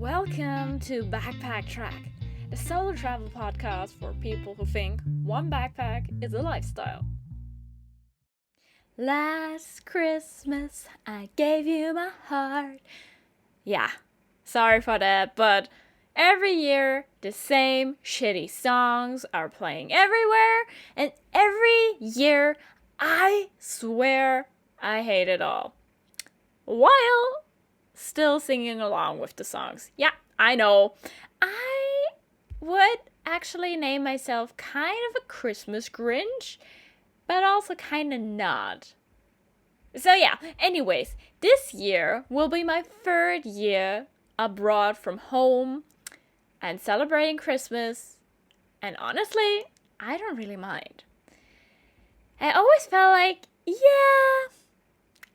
Welcome to BackPackTrack, the solo travel podcast for people who think one backpack is a lifestyle. Last Christmas, I gave you my heart. Yeah, sorry for that, but every year the same shitty songs are playing everywhere, and every year I swear I hate it all. While still singing along with the songs. Yeah, I know. I would actually name myself kind of a Christmas Grinch, but also kind of not. So yeah, anyways, this year will be my third year abroad from home and celebrating Christmas, and honestly, I don't really mind. I always felt like, yeah,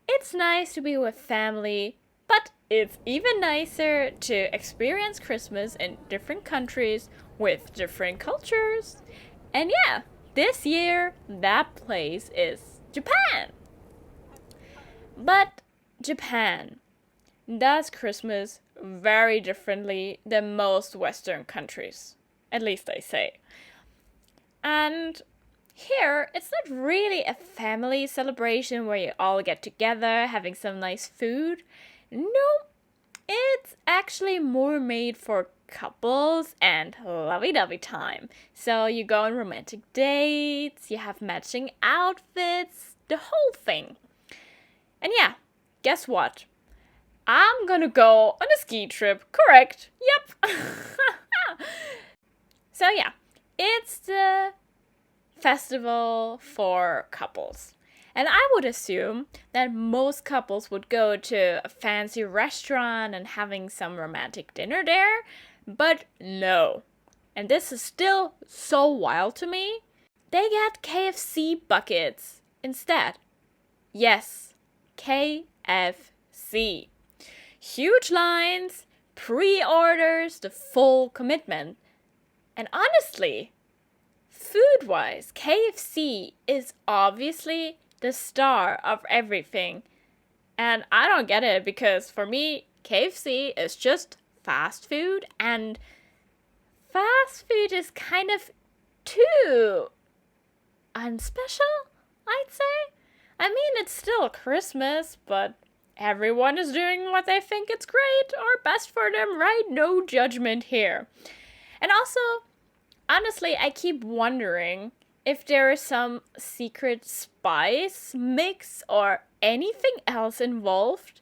it's nice to be with family, but it's even nicer to experience Christmas in different countries with different cultures. And yeah, this year, that place is Japan. But Japan does Christmas very differently than most Western countries. At least they say. And here, it's not really a family celebration where you all get together having some nice food. No, it's actually more made for couples and lovey-dovey time. So you go on romantic dates, you have matching outfits, the whole thing. And yeah, guess what? I'm gonna go on a ski trip, correct? Yep. So yeah, it's the festival for couples. And I would assume that most couples would go to a fancy restaurant and having some romantic dinner there, but no. And this is still so wild to me. They get KFC buckets instead. Yes, KFC. Huge lines, pre-orders, the full commitment. And honestly, food-wise, KFC is obviously the star of everything. And I don't get it because for me, KFC is just fast food, and fast food is kind of too unspecial, I'd say. I mean, it's still Christmas, but everyone is doing what they think it's great or best for them, right? No judgment here. And also, honestly, I keep wondering if there is some secret spice mix or anything else involved,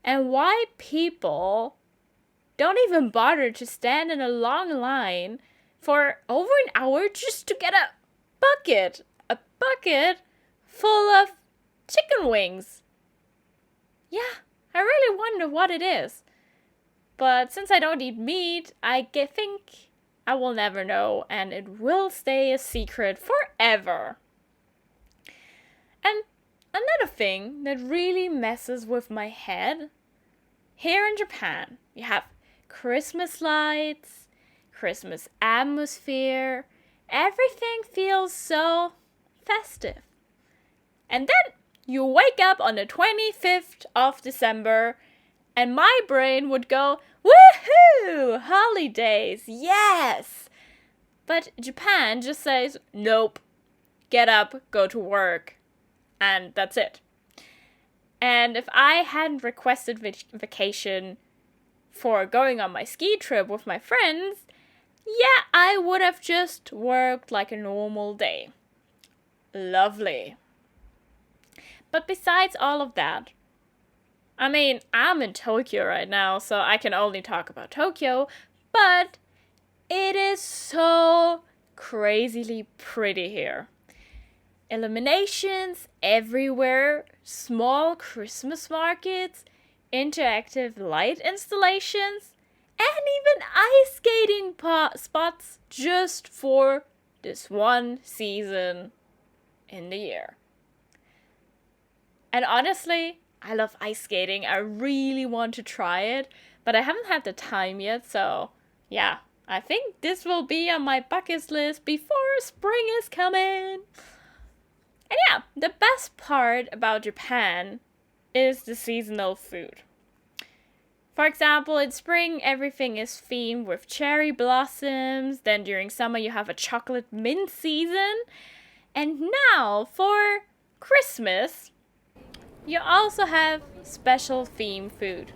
and why people don't even bother to stand in a long line for over an hour just to get a bucket full of chicken wings. Yeah, I really wonder what it is. But since I don't eat meat, I think I will never know, and it will stay a secret forever. And another thing that really messes with my head, here in Japan, you have Christmas lights, Christmas atmosphere, everything feels so festive. And then you wake up on the 25th of December, and my brain would go, woohoo! Holidays, yes! But Japan just says, nope. Get up, go to work. And that's it. And if I hadn't requested vacation for going on my ski trip with my friends, yeah, I would have just worked like a normal day. Lovely. But besides all of that, I mean, I'm in Tokyo right now, so I can only talk about Tokyo, but it is so crazily pretty here. Illuminations everywhere, small Christmas markets, interactive light installations, and even ice skating spots just for this one season in the year. And honestly, I love ice skating. I really want to try it, but I haven't had the time yet, so yeah, I think this will be on my bucket list before spring is coming. And yeah, the best part about Japan is the seasonal food. For example, in spring, everything is themed with cherry blossoms. Then during summer, you have a chocolate mint season. And now, for Christmas, you also have special theme food.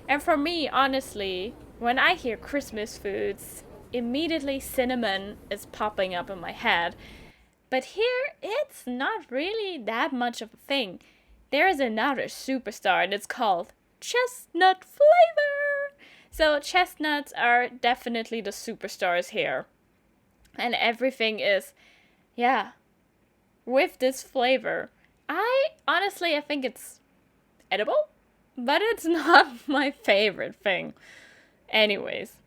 And for me, honestly, when I hear Christmas foods, immediately cinnamon is popping up in my head. But here, it's not really that much of a thing. There is another superstar, and it's called chestnut flavor. So chestnuts are definitely the superstars here. And everything is, yeah, with this flavor. I think it's edible, but it's not my favorite thing. Anyways,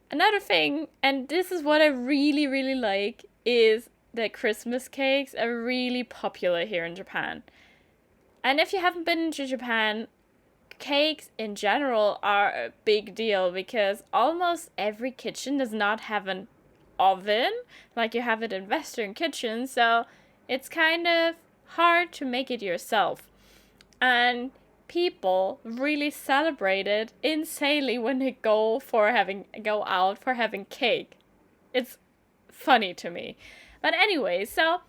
another thing, and this is what I really, really like, is that Christmas cakes are really popular here in Japan. And if you haven't been to Japan, cakes in general are a big deal because almost every kitchen does not have an oven like you have it in Western kitchens, so it's kind of hard to make it yourself. And people really celebrate it insanely when they go out for having cake. It's funny to me. But anyway, so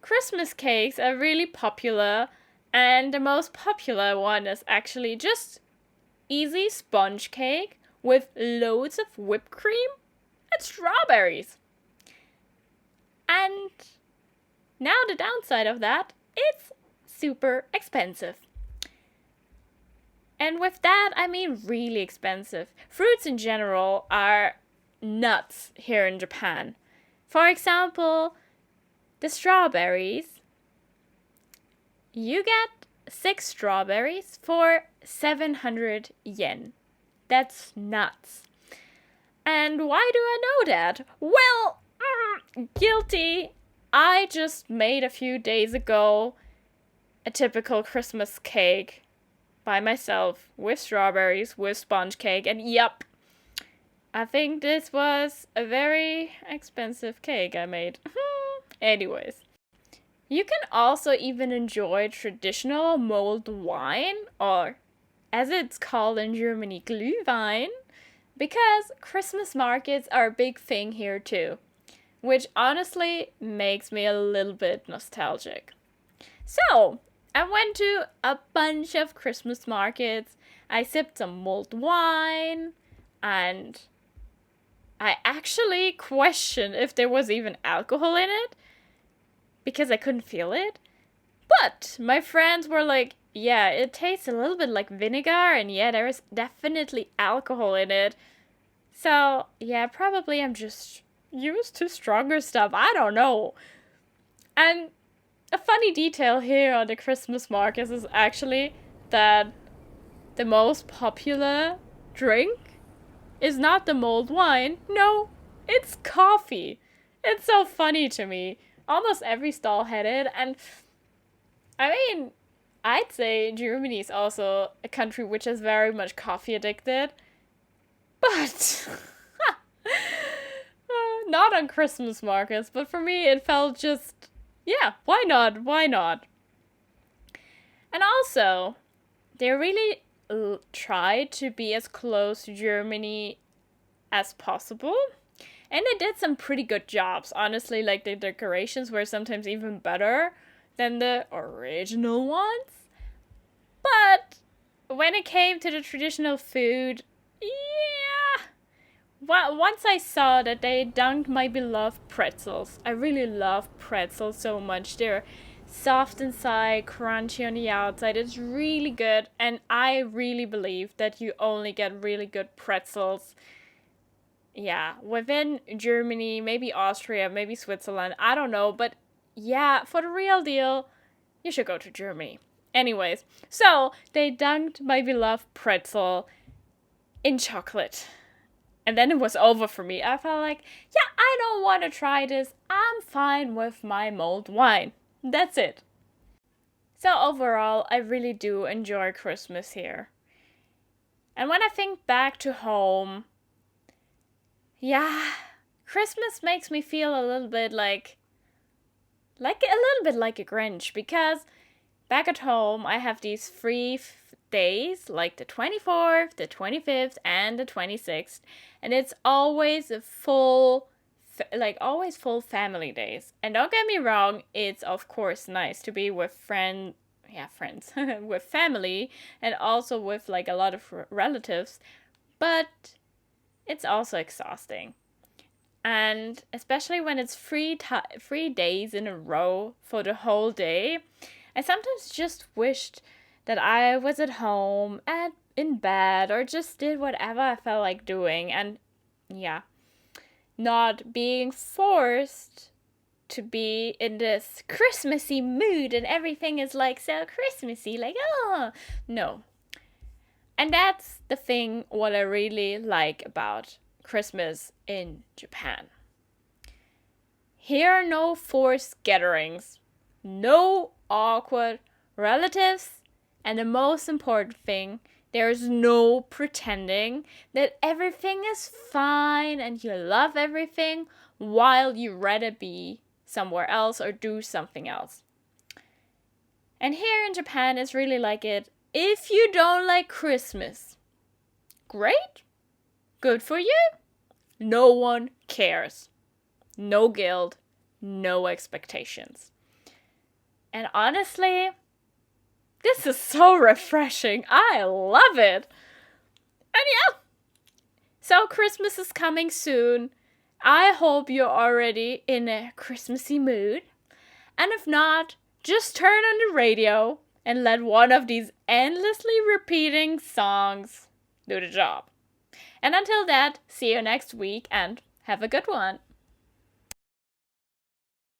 Christmas cakes are really popular, and the most popular one is actually just easy sponge cake with loads of whipped cream and strawberries. And now the downside of that, it's super expensive. And with that, I mean really expensive. Fruits in general are nuts here in Japan. For example, the strawberries. You get 6 strawberries for 700 yen. That's nuts. And why do I know that? Well, guilty. I just made a few days ago a typical Christmas cake by myself with strawberries, with sponge cake, and yep, I think this was a very expensive cake I made. Anyways, you can also even enjoy traditional mulled wine, or as it's called in Germany, Glühwein, because Christmas markets are a big thing here too, which honestly makes me a little bit nostalgic. So, I went to a bunch of Christmas markets, I sipped some mulled wine, and I actually questioned if there was even alcohol in it, because I couldn't feel it. But my friends were like, yeah, it tastes a little bit like vinegar, and yeah, there is definitely alcohol in it. So, yeah, probably I'm just used to stronger stuff. I don't know. And a funny detail here on the Christmas markets is actually that the most popular drink is not the mulled wine. No, it's coffee. It's so funny to me. Almost every stall had it, and I mean, I'd say Germany is also a country which is very much coffee addicted, but not on Christmas markets. But for me, it felt just, yeah, why not? Why not? And also, they really tried to be as close to Germany as possible. And they did some pretty good jobs. Honestly, like the decorations were sometimes even better than the original ones. But when it came to the traditional food, yeah. Once I saw that they dunked my beloved pretzels. I really love pretzels so much. They're soft inside, crunchy on the outside. It's really good. And I really believe that you only get really good pretzels, yeah, within Germany, maybe Austria, maybe Switzerland. I don't know. But yeah, for the real deal, you should go to Germany. Anyways, so they dunked my beloved pretzel in chocolate. And then it was over for me. I felt like, yeah, I don't want to try this. I'm fine with my mulled wine. That's it. So overall, I really do enjoy Christmas here. And when I think back to home, yeah, Christmas makes me feel a little bit like a little bit like a Grinch, because back at home I have these days, like the 24th, the 25th, and the 26th. And it's always always full family days. And don't get me wrong, it's of course nice to be with friends, with family, and also with like a lot of relatives. But it's also exhausting. And especially when it's 3 days in a row for the whole day, I sometimes just wished that I was at home and in bed or just did whatever I felt like doing, and yeah, not being forced to be in this Christmassy mood and everything is like so Christmassy, like, oh, no. And that's the thing what I really like about Christmas in Japan. Here are no forced gatherings, no awkward relatives, and the most important thing, there's no pretending that everything is fine and you love everything while you rather be somewhere else or do something else. And here in Japan, it's really like it. If you don't like Christmas, great, good for you. No one cares. No guilt, no expectations. And honestly, this is so refreshing. I love it. And yeah, so Christmas is coming soon. I hope you're already in a Christmassy mood. And if not, just turn on the radio and let one of these endlessly repeating songs do the job. And until that, see you next week and have a good one.